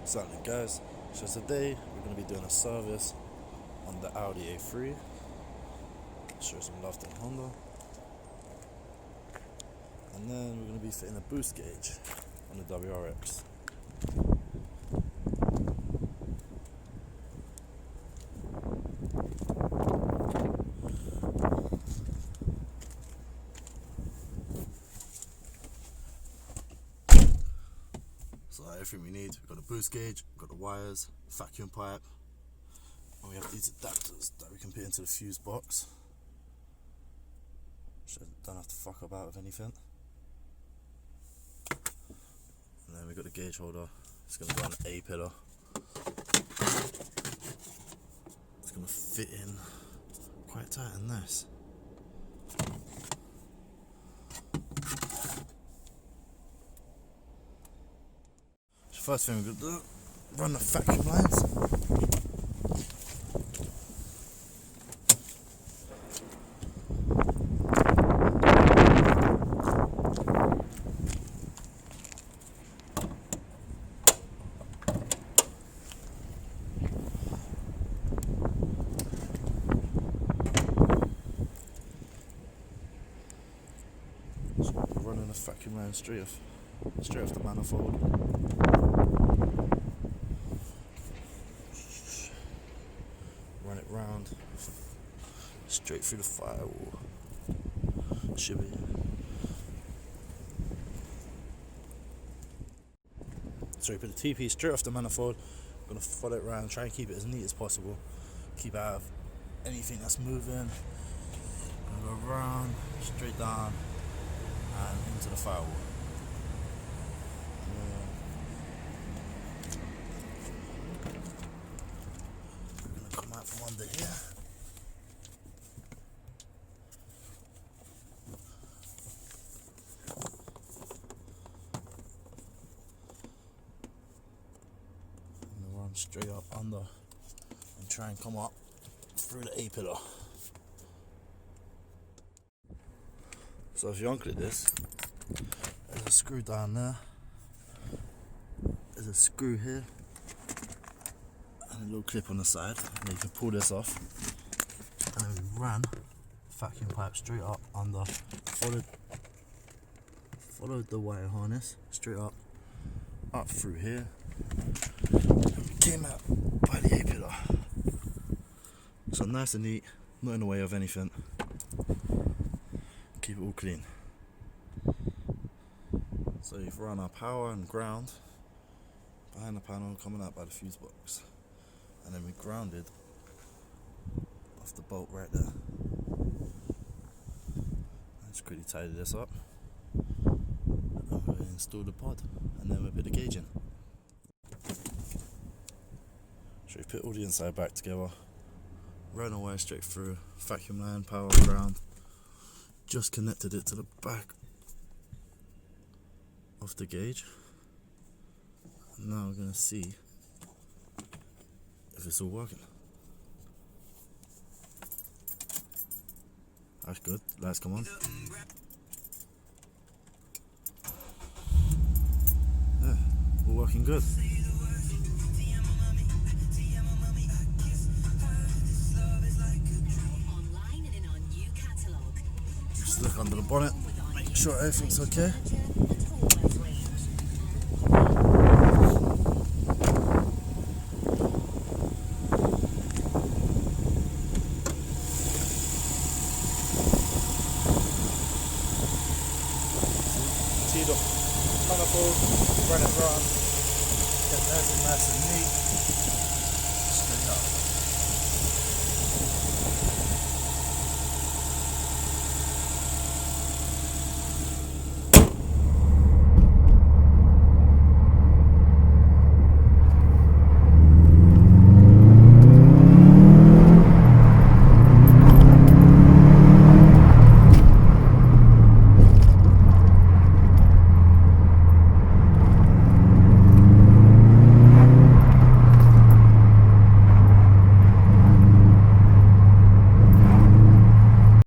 Certainly guys, so today we're going to be doing a service on the Audi A3. Show some love to Honda. And then we're going to be fitting a boost gauge on the WRX. So everything we need, we've got a boost gauge, we've got the wires, vacuum pipe, and we have these adapters that we can put into the fuse box. So don't have to fuck about with anything. And then we've got the gauge holder, it's going to go on the A pillar. It's going to fit in quite tight and nice. First thing we're going to do, run the vacuum lines. So we're running the vacuum line straight off the manifold. Run it round, straight through the firewall. Should be. So we put the TP straight off the manifold. I'm gonna follow it around, try and keep it as neat as possible. Keep out of anything that's moving. Gonna go around, straight down, and into the firewall. From under here. And run straight up under and try and come up through the A pillar. So if you unclip this, there's a screw down there, there's a screw here, and a little clip on the side, and you can pull this off. And then we ran vacuum pipe straight up under, followed the wire harness straight up through here, and we came out by the A pillar. So nice and neat, not in the way of anything. Keep it all clean. So you've run our power and ground behind the panel, coming out by the fuse box. And then we grounded off the bolt right there. Let's quickly tidy this up. And we'll install the pod, and then we'll put the gauge in. So we put all the inside back together, ran a wire straight through, vacuum line, power, ground. Just connected it to the back of the gauge. And now we're gonna see if it's all working. That's good. Lights come on. Yeah, all working good. Just look under the bonnet, make sure everything's okay. Teed up manifold, run it around, get nice and neat.